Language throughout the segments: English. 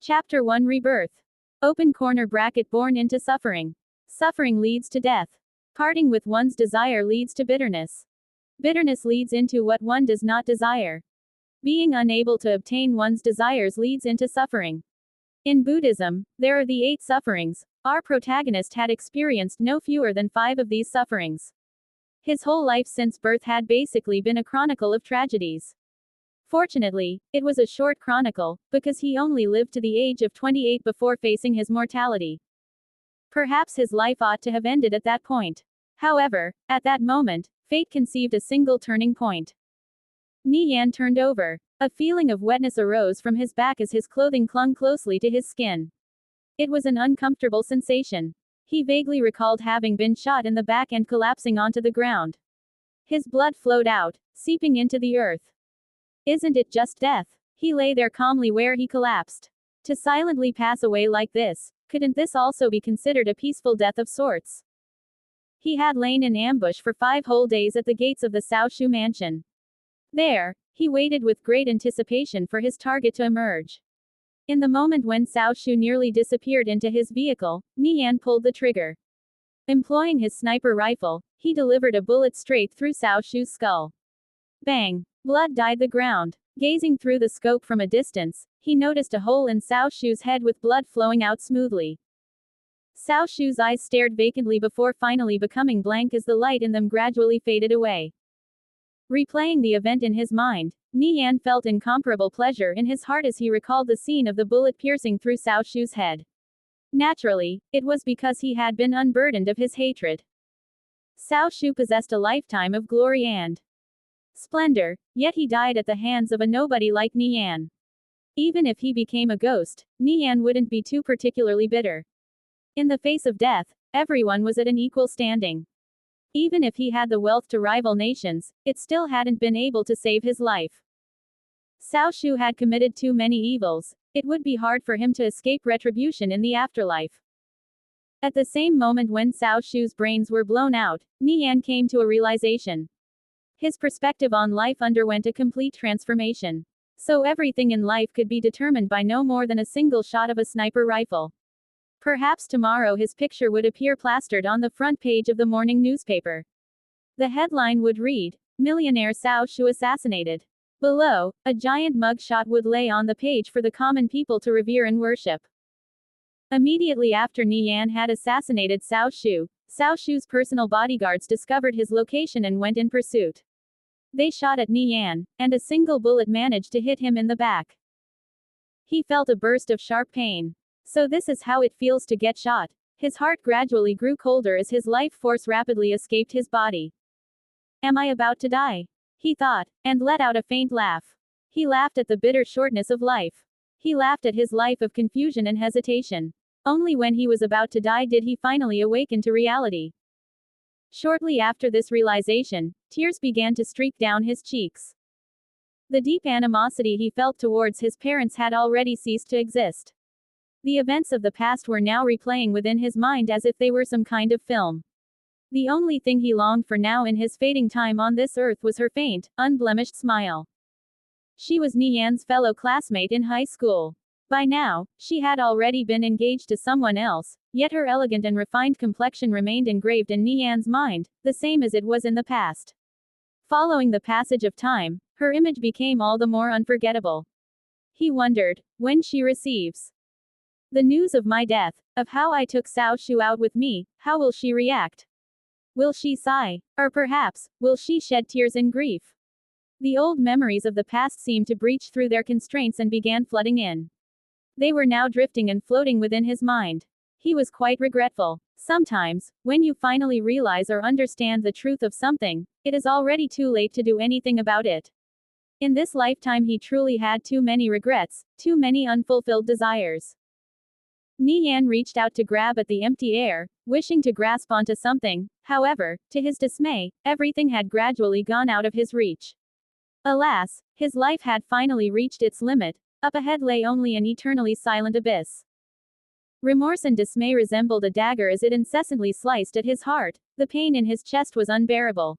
Chapter 1 Rebirth. Open corner bracket born into suffering. Suffering leads to death. Parting with one's desire leads to bitterness. Bitterness leads into what one does not desire. Being unable to obtain one's desires leads into suffering. In Buddhism, there are the 8 sufferings. Our protagonist had experienced no fewer than 5 of these sufferings. His whole life since birth had basically been a chronicle of tragedies. Fortunately, it was a short chronicle, because he only lived to the age of 28 before facing his mortality. Perhaps his life ought to have ended at that point. However, at that moment, fate conceived a single turning point. Nian turned over. A feeling of wetness arose from his back as his clothing clung closely to his skin. It was an uncomfortable sensation. He vaguely recalled having been shot in the back and collapsing onto the ground. His blood flowed out, seeping into the earth. Isn't it just death? He lay there calmly where he collapsed. To silently pass away like this, couldn't this also be considered a peaceful death of sorts? He had lain in ambush for 5 whole days at the gates of the Cao Shu mansion. There, he waited with great anticipation for his target to emerge. In the moment when Cao Shu nearly disappeared into his vehicle, Nian pulled the trigger. Employing his sniper rifle, he delivered a bullet straight through Cao Shu's skull. Bang! Blood dyed the ground. Gazing through the scope from a distance, he noticed a hole in Cao Shu's head with blood flowing out smoothly. Cao Shu's eyes stared vacantly before finally becoming blank as the light in them gradually faded away. Replaying the event in his mind, Nian felt incomparable pleasure in his heart as he recalled the scene of the bullet piercing through Cao Shu's head. Naturally, it was because he had been unburdened of his hatred. Cao Shu possessed a lifetime of glory and splendor, yet he died at the hands of a nobody like Nian. Even if he became a ghost, Nian wouldn't be too particularly bitter. In the face of death, everyone was at an equal standing. Even if he had the wealth to rival nations, it still hadn't been able to save his life. Cao Shu had committed too many evils. It would be hard for him to escape retribution in the afterlife. At the same moment when Cao Shu's brains were blown out, Nian came to a realization. His perspective on life underwent a complete transformation. So everything in life could be determined by no more than a single shot of a sniper rifle. Perhaps tomorrow his picture would appear plastered on the front page of the morning newspaper. The headline would read, "Millionaire Cao Shu assassinated." Below, a giant mugshot would lay on the page for the common people to revere and worship. Immediately after Nian had assassinated Cao Shu's personal bodyguards discovered his location and went in pursuit. They shot at Nian, and a single bullet managed to hit him in the back. He felt a burst of sharp pain. So this is how it feels to get shot. His heart gradually grew colder as his life force rapidly escaped his body. Am I about to die? He thought, and let out a faint laugh. He laughed at the bitter shortness of life. He laughed at his life of confusion and hesitation. Only when he was about to die did he finally awaken to reality. Shortly after this realization, tears began to streak down his cheeks. The deep animosity he felt towards his parents had already ceased to exist. The events of the past were now replaying within his mind as if they were some kind of film. The only thing he longed for now in his fading time on this earth was her faint, unblemished smile. She was Nian's fellow classmate in high school. By now, she had already been engaged to someone else, yet her elegant and refined complexion remained engraved in Nian's mind, the same as it was in the past. Following the passage of time, her image became all the more unforgettable. He wondered, when she receives the news of my death, of how I took Cao Shu out with me, how will she react? Will she sigh? Or perhaps, will she shed tears in grief? The old memories of the past seemed to breach through their constraints and began flooding in. They were now drifting and floating within his mind. He was quite regretful. Sometimes, when you finally realize or understand the truth of something, it is already too late to do anything about it. In this lifetime he truly had too many regrets, too many unfulfilled desires. Nian reached out to grab at the empty air, wishing to grasp onto something. However, to his dismay, everything had gradually gone out of his reach. Alas, his life had finally reached its limit. Up ahead lay only an eternally silent abyss. Remorse and dismay resembled a dagger as it incessantly sliced at his heart. The pain in his chest was unbearable.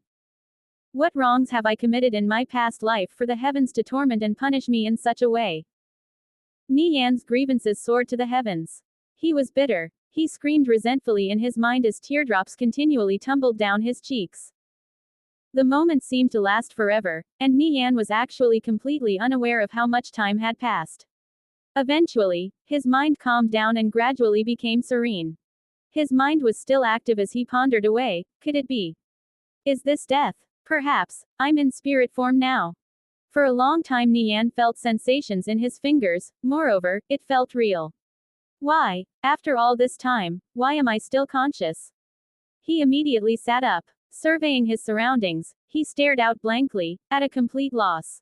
What wrongs have I committed in my past life for the heavens to torment and punish me in such a way? Nian's grievances soared to the heavens. He was bitter. He screamed resentfully in his mind as teardrops continually tumbled down his cheeks. The moment seemed to last forever, and Nian was actually completely unaware of how much time had passed. Eventually, his mind calmed down and gradually became serene. His mind was still active as he pondered away. Could it be? Is this death? Perhaps, I'm in spirit form now. For a long time Nian felt sensations in his fingers, moreover, it felt real. Why, after all this time, why am I still conscious? He immediately sat up. Surveying his surroundings, he stared out blankly, at a complete loss.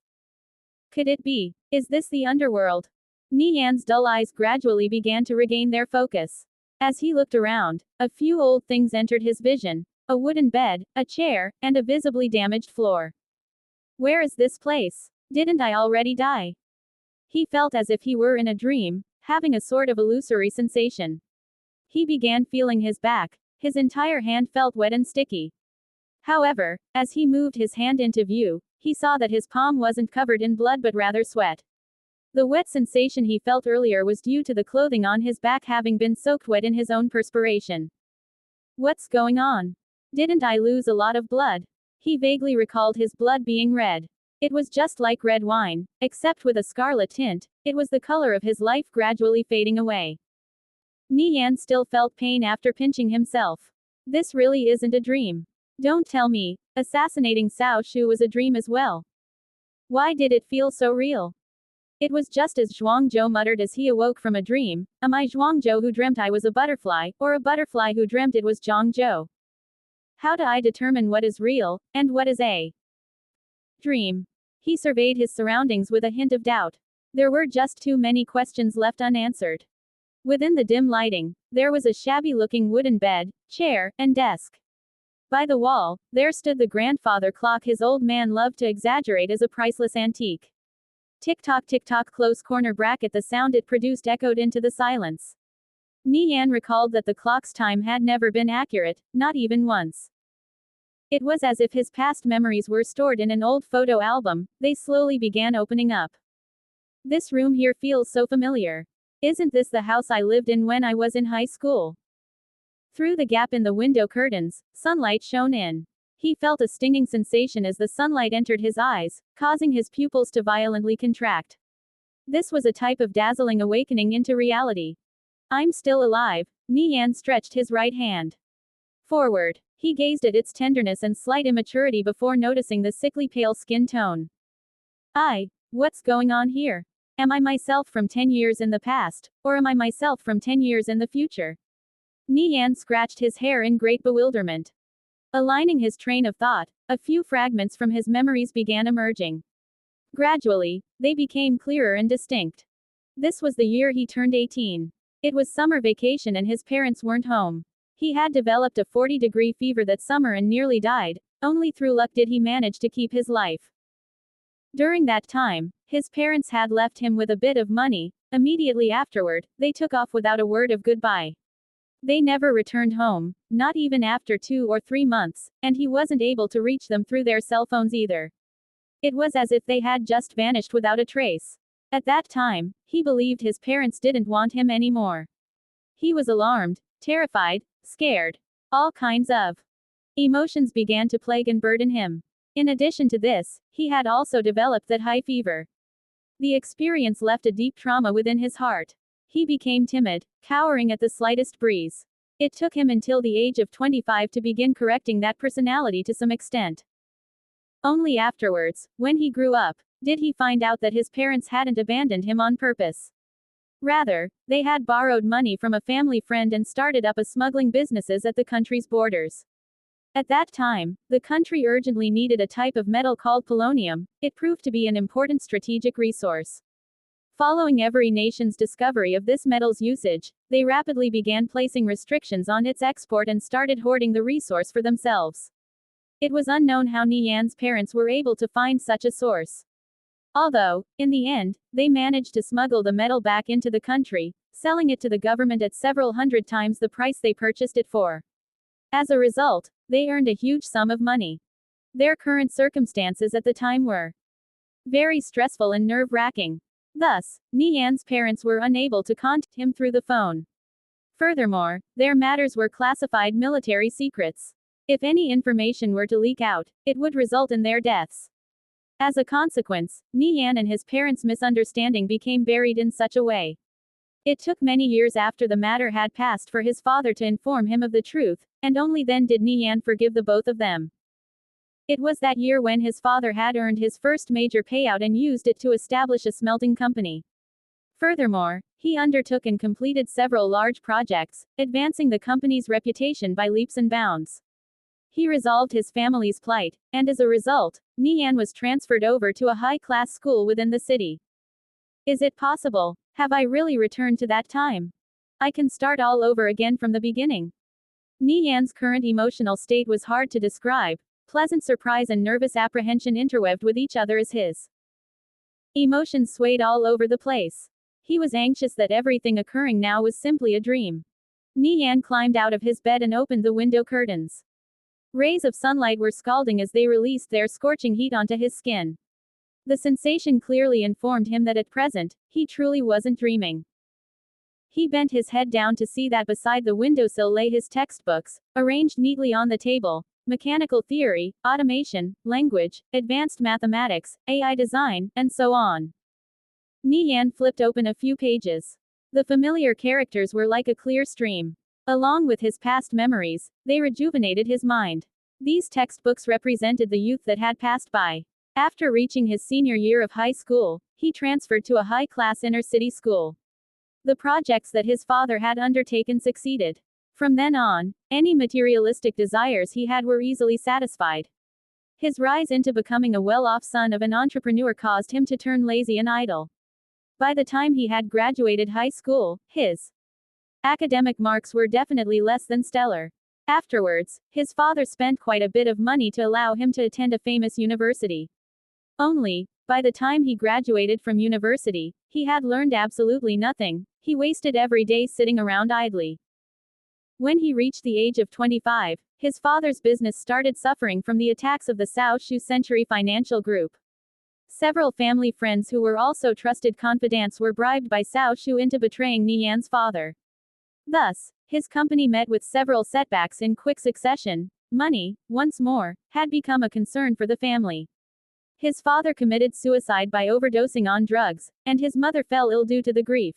Could it be? Is this the underworld? Nian's dull eyes gradually began to regain their focus. As he looked around, a few old things entered his vision: a wooden bed, a chair, and a visibly damaged floor. Where is this place? Didn't I already die? He felt as if he were in a dream, having a sort of illusory sensation. He began feeling his back. His entire hand felt wet and sticky. However, as he moved his hand into view, he saw that his palm wasn't covered in blood but rather sweat. The wet sensation he felt earlier was due to the clothing on his back having been soaked wet in his own perspiration. What's going on? Didn't I lose a lot of blood? He vaguely recalled his blood being red. It was just like red wine, except with a scarlet tint. It was the color of his life gradually fading away. Nian still felt pain after pinching himself. This really isn't a dream. Don't tell me, assassinating Cao Shu was a dream as well. Why did it feel so real? It was just as Zhuangzhou muttered as he awoke from a dream. Am I Zhuangzhou who dreamt I was a butterfly, or a butterfly who dreamt it was Zhuangzhou? How do I determine what is real, and what is a dream? He surveyed his surroundings with a hint of doubt. There were just too many questions left unanswered. Within the dim lighting, there was a shabby-looking wooden bed, chair, and desk. By the wall, there stood the grandfather clock his old man loved to exaggerate as a priceless antique. Tick-tock, close corner bracket. The sound it produced echoed into the silence. Nian recalled that the clock's time had never been accurate, not even once. It was as if his past memories were stored in an old photo album. They slowly began opening up. This room here feels so familiar. Isn't this the house I lived in when I was in high school? Through the gap in the window curtains, sunlight shone in. He felt a stinging sensation as the sunlight entered his eyes, causing his pupils to violently contract. This was a type of dazzling awakening into reality. I'm still alive. Nian stretched his right hand forward. He gazed at its tenderness and slight immaturity before noticing the sickly pale skin tone. What's going on here? Am I myself from 10 years in the past, or am I myself from 10 years in the future? Nian scratched his hair in great bewilderment. Aligning his train of thought, a few fragments from his memories began emerging. Gradually, they became clearer and distinct. This was the year he turned 18. It was summer vacation and his parents weren't home. He had developed a 40-degree fever that summer and nearly died. Only through luck did he manage to keep his life. During that time, his parents had left him with a bit of money. Immediately afterward, they took off without a word of goodbye. They never returned home, not even after 2 or 3 months, and he wasn't able to reach them through their cell phones either. It was as if they had just vanished without a trace. At that time, he believed his parents didn't want him anymore. He was alarmed, terrified, scared. All kinds of emotions began to plague and burden him. In addition to this, he had also developed that high fever. The experience left a deep trauma within his heart. He became timid, cowering at the slightest breeze. It took him until the age of 25 to begin correcting that personality to some extent. Only afterwards, when he grew up, did he find out that his parents hadn't abandoned him on purpose. Rather, they had borrowed money from a family friend and started up a smuggling businesses at the country's borders. At that time, the country urgently needed a type of metal called polonium. It proved to be an important strategic resource. Following every nation's discovery of this metal's usage, they rapidly began placing restrictions on its export and started hoarding the resource for themselves. It was unknown how Nian's parents were able to find such a source. Although, in the end, they managed to smuggle the metal back into the country, selling it to the government at several hundred times the price they purchased it for. As a result, they earned a huge sum of money. Their current circumstances at the time were very stressful and nerve-wracking. Thus, Nian's parents were unable to contact him through the phone. Furthermore, their matters were classified military secrets. If any information were to leak out, it would result in their deaths. As a consequence, Nian and his parents' misunderstanding became buried in such a way. It took many years after the matter had passed for his father to inform him of the truth, and only then did Nian forgive the both of them. It was that year when his father had earned his first major payout and used it to establish a smelting company. Furthermore, he undertook and completed several large projects, advancing the company's reputation by leaps and bounds. He resolved his family's plight, and as a result, Nian was transferred over to a high-class school within the city. Is it possible? Have I really returned to that time? I can start all over again from the beginning. Nian's current emotional state was hard to describe. Pleasant surprise and nervous apprehension interweaved with each other as his emotions swayed all over the place. He was anxious that everything occurring now was simply a dream. Nian climbed out of his bed and opened the window curtains. Rays of sunlight were scalding as they released their scorching heat onto his skin. The sensation clearly informed him that at present, he truly wasn't dreaming. He bent his head down to see that beside the windowsill lay his textbooks, arranged neatly on the table: mechanical theory, automation, language, advanced mathematics, AI design, and so on. Nian flipped open a few pages. The familiar characters were like a clear stream. Along with his past memories, they rejuvenated his mind. These textbooks represented the youth that had passed by. After reaching his senior year of high school, he transferred to a high-class inner-city school. The projects that his father had undertaken succeeded. From then on, any materialistic desires he had were easily satisfied. His rise into becoming a well-off son of an entrepreneur caused him to turn lazy and idle. By the time he had graduated high school, his academic marks were definitely less than stellar. Afterwards, his father spent quite a bit of money to allow him to attend a famous university. Only, by the time he graduated from university, he had learned absolutely nothing. He wasted every day sitting around idly. When he reached the age of 25, his father's business started suffering from the attacks of the South Shoe Century Financial Group. Several family friends who were also trusted confidants were bribed by South Shoe into betraying Nian's father. Thus, his company met with several setbacks in quick succession. Money, once more, had become a concern for the family. His father committed suicide by overdosing on drugs, and his mother fell ill due to the grief.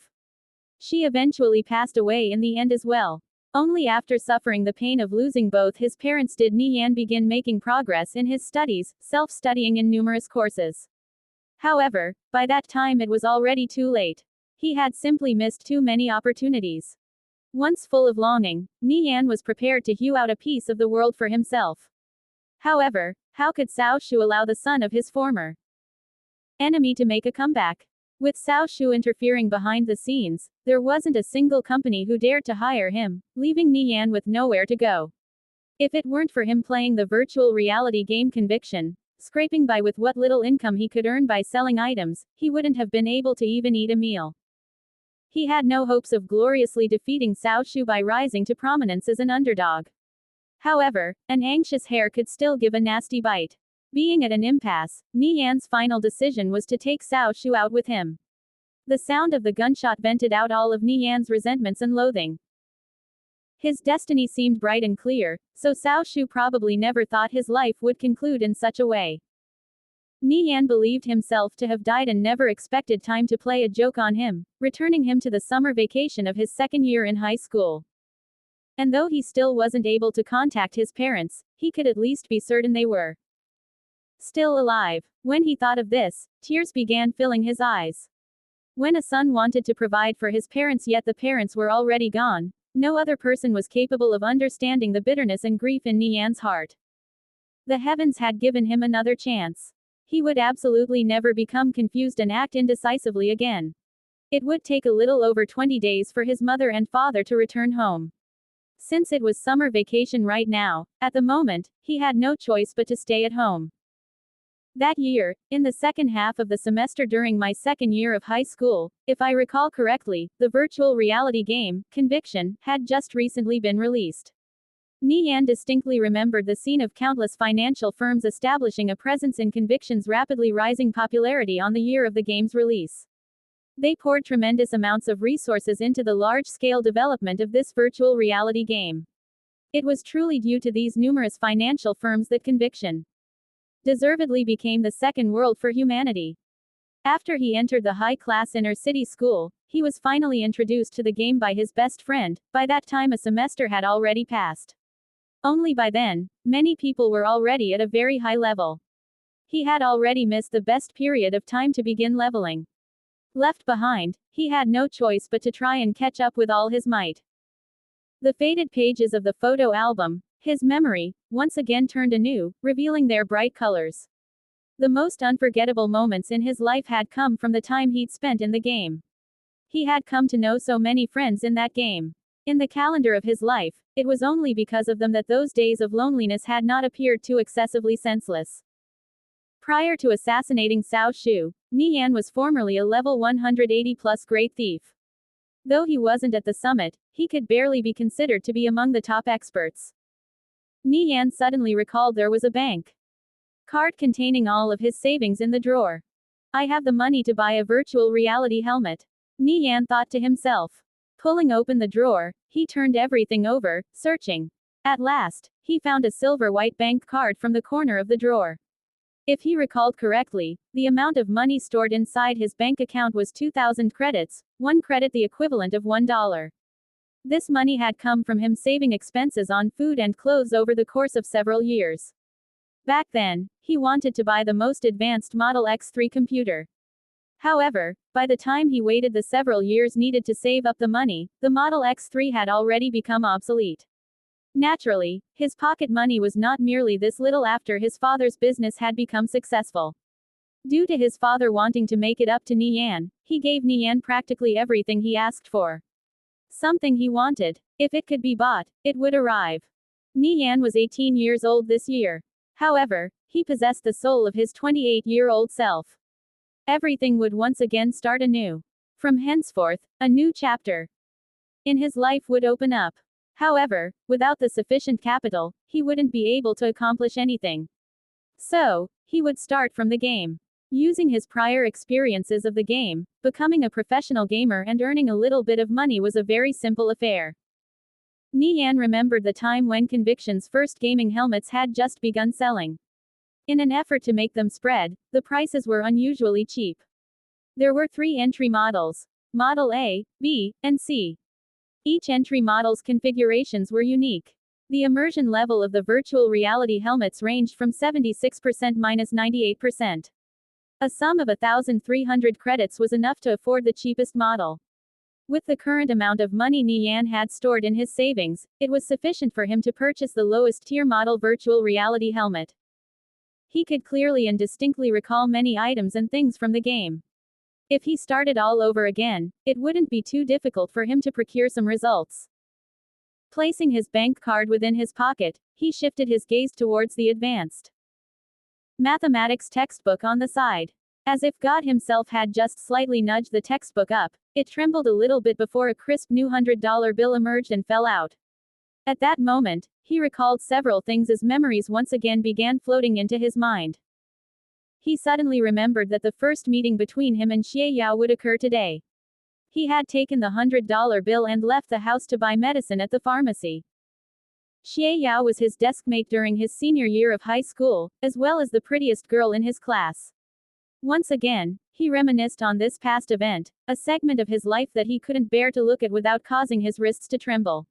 She eventually passed away in the end as well. Only after suffering the pain of losing both his parents did Nian begin making progress in his studies, self-studying in numerous courses. However, by that time it was already too late. He had simply missed too many opportunities. Once full of longing, Nian was prepared to hew out a piece of the world for himself. However, how could Cao Shu allow the son of his former enemy to make a comeback? With Cao Shu interfering behind the scenes, there wasn't a single company who dared to hire him, leaving Nian with nowhere to go. If it weren't for him playing the virtual reality game Conviction, scraping by with what little income he could earn by selling items, he wouldn't have been able to even eat a meal. He had no hopes of gloriously defeating Cao Shu by rising to prominence as an underdog. However, an anxious hare could still give a nasty bite. Being at an impasse, Nian's final decision was to take Cao Shu out with him. The sound of the gunshot vented out all of Nian's resentments and loathing. His destiny seemed bright and clear, so Cao Shu probably never thought his life would conclude in such a way. Nian believed himself to have died and never expected time to play a joke on him, returning him to the summer vacation of his second year in high school. And though he still wasn't able to contact his parents, he could at least be certain they were still alive. When he thought of this, tears began filling his eyes. When a son wanted to provide for his parents yet the parents were already gone, no other person was capable of understanding the bitterness and grief in Nian's heart. The heavens had given him another chance. He would absolutely never become confused and act indecisively again. It would take a little over 20 days for his mother and father to return home. Since it was summer vacation right now, at the moment, he had no choice but to stay at home. That year, in the second half of the semester during my second year of high school, if I recall correctly, the virtual reality game, Conviction, had just recently been released. Nian distinctly remembered the scene of countless financial firms establishing a presence in Conviction's rapidly rising popularity on the year of the game's release. They poured tremendous amounts of resources into the large-scale development of this virtual reality game. It was truly due to these numerous financial firms that Conviction deservedly became the second world for humanity. After he entered the high-class inner-city school, he was finally introduced to the game by his best friend. By that time a semester had already passed. Only by then, many people were already at a very high level. He had already missed the best period of time to begin leveling. Left behind, he had no choice but to try and catch up with all his might. The faded pages of the photo album, his memory, once again turned anew, revealing their bright colors. The most unforgettable moments in his life had come from the time he'd spent in the game. He had come to know so many friends in that game. In the calendar of his life, it was only because of them that those days of loneliness had not appeared too excessively senseless. Prior to assassinating Cao Shu, Nian was formerly a level 180+ great thief. Though he wasn't at the summit, he could barely be considered to be among the top experts. Nian suddenly recalled there was a bank card containing all of his savings in the drawer. I have the money to buy a virtual reality helmet, Nian thought to himself. Pulling open the drawer, he turned everything over, searching. At last, he found a silver-white bank card from the corner of the drawer. If he recalled correctly, the amount of money stored inside his bank account was 2,000 credits, 1 credit the equivalent of $1. This money had come from him saving expenses on food and clothes over the course of several years. Back then, he wanted to buy the most advanced Model X3 computer. However, by the time he waited the several years needed to save up the money, the Model X3 had already become obsolete. Naturally, his pocket money was not merely this little after his father's business had become successful. Due to his father wanting to make it up to Nian, he gave Nian practically everything he asked for. Something he wanted, if it could be bought, it would arrive. Nian was 18 years old this year. However, he possessed the soul of his 28-year-old self. Everything would once again start anew. From henceforth, a new chapter in his life would open up. However, without the sufficient capital, he wouldn't be able to accomplish anything. So, he would start from the game. Using his prior experiences of the game, becoming a professional gamer and earning a little bit of money was a very simple affair. Nian remembered the time when Conviction's first gaming helmets had just begun selling. In an effort to make them spread, the prices were unusually cheap. There were 3 entry models: Model A, B, and C. Each entry model's configurations were unique. The immersion level of the virtual reality helmets ranged from 76%–98%. A sum of 1,300 credits was enough to afford the cheapest model. With the current amount of money Nian had stored in his savings, it was sufficient for him to purchase the lowest tier model virtual reality helmet. He could clearly and distinctly recall many items and things from the game. If he started all over again, it wouldn't be too difficult for him to procure some results. Placing his bank card within his pocket, he shifted his gaze towards the advanced mathematics textbook on the side. As if God himself had just slightly nudged the textbook up, it trembled a little bit before a crisp new $100 bill emerged and fell out. At that moment, he recalled several things as memories once again began floating into his mind. He suddenly remembered that the first meeting between him and Xie Yao would occur today. He had taken the $100 bill and left the house to buy medicine at the pharmacy. Xie Yao was his deskmate during his senior year of high school, as well as the prettiest girl in his class. Once again, he reminisced on this past event, a segment of his life that he couldn't bear to look at without causing his wrists to tremble.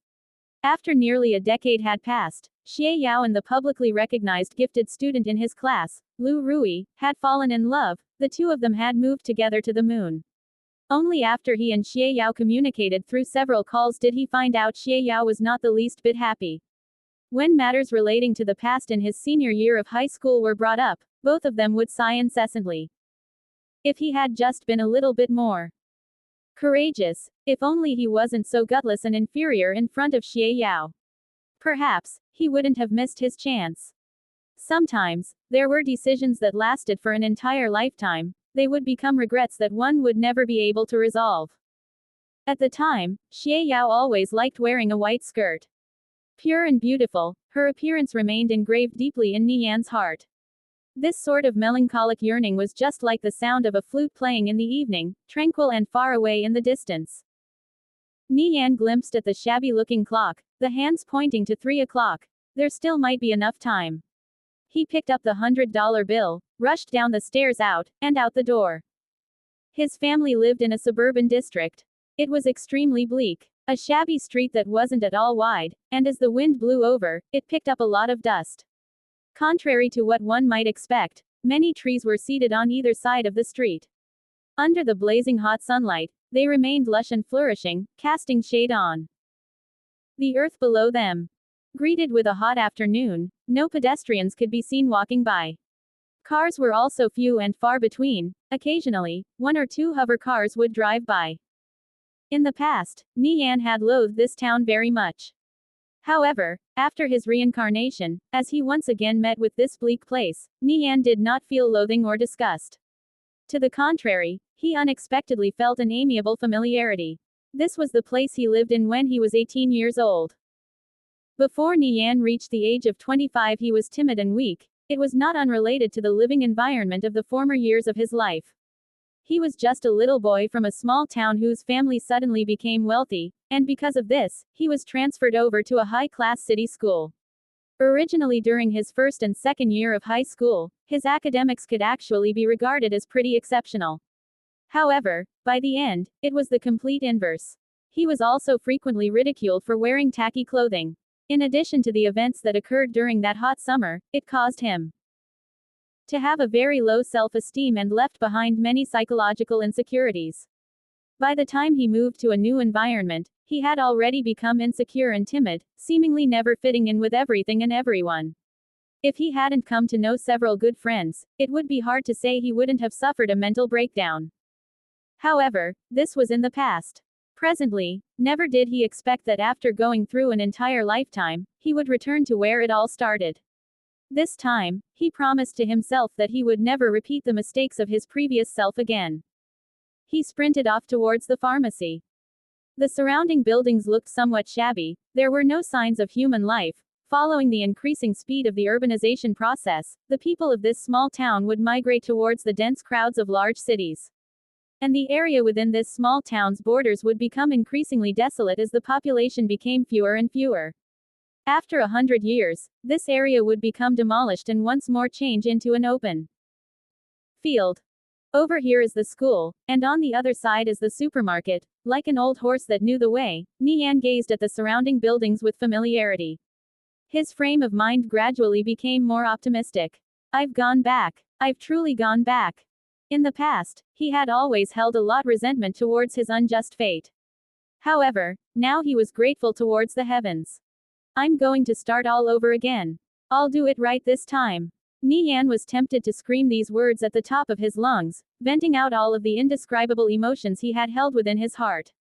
After nearly a decade had passed, Xie Yao and the publicly recognized gifted student in his class, Lu Rui, had fallen in love. The two of them had moved together to the moon. Only after he and Xie Yao communicated through several calls did he find out Xie Yao was not the least bit happy. When matters relating to the past in his senior year of high school were brought up, both of them would sigh incessantly. If he had just been a little bit more courageous, if only he wasn't so gutless and inferior in front of Xie Yao. Perhaps, he wouldn't have missed his chance. Sometimes, there were decisions that lasted for an entire lifetime. They would become regrets that one would never be able to resolve. At the time, Xie Yao always liked wearing a white skirt. Pure and beautiful, her appearance remained engraved deeply in Nian's heart. This sort of melancholic yearning was just like the sound of a flute playing in the evening, tranquil and far away in the distance. Nian glimpsed at the shabby-looking clock, the hands pointing to 3 o'clock. There still might be enough time. He picked up the $100 bill, rushed down the stairs and out the door. His family lived in a suburban district. It was extremely bleak. A shabby street that wasn't at all wide, and as the wind blew over, it picked up a lot of dust. Contrary to what one might expect, many trees were seated on either side of the street. Under the blazing hot sunlight, they remained lush and flourishing, casting shade on the earth below them. Greeted with a hot afternoon, no pedestrians could be seen walking by. Cars were also few and far between. Occasionally, 1 or 2 hover cars would drive by. In the past, Nian had loathed this town very much. However, after his reincarnation, as he once again met with this bleak place, Nian did not feel loathing or disgust. To the contrary, he unexpectedly felt an amiable familiarity. This was the place he lived in when he was 18 years old. Before Nian reached the age of 25, he was timid and weak. It was not unrelated to the living environment of the former years of his life. He was just a little boy from a small town whose family suddenly became wealthy, and because of this, he was transferred over to a high-class city school. Originally during his first and second year of high school, his academics could actually be regarded as pretty exceptional. However, by the end, it was the complete inverse. He was also frequently ridiculed for wearing tacky clothing. In addition to the events that occurred during that hot summer, it caused him to have a very low self-esteem and left behind many psychological insecurities. By the time he moved to a new environment, he had already become insecure and timid, seemingly never fitting in with everything and everyone. If he hadn't come to know several good friends, it would be hard to say he wouldn't have suffered a mental breakdown. However, this was in the past. Presently, never did he expect that after going through an entire lifetime, he would return to where it all started. This time, he promised to himself that he would never repeat the mistakes of his previous self again. He sprinted off towards the pharmacy. The surrounding buildings looked somewhat shabby, there were no signs of human life. Following the increasing speed of the urbanization process, the people of this small town would migrate towards the dense crowds of large cities. And the area within this small town's borders would become increasingly desolate as the population became fewer and fewer. After 100 years, this area would become demolished and once more change into an open field. Over here is the school, and on the other side is the supermarket. Like an old horse that knew the way, Nian gazed at the surrounding buildings with familiarity. His frame of mind gradually became more optimistic. I've gone back. I've truly gone back. In the past, he had always held a lot resentment towards his unjust fate. However, now he was grateful towards the heavens. I'm going to start all over again. I'll do it right this time. Nian was tempted to scream these words at the top of his lungs, venting out all of the indescribable emotions he had held within his heart.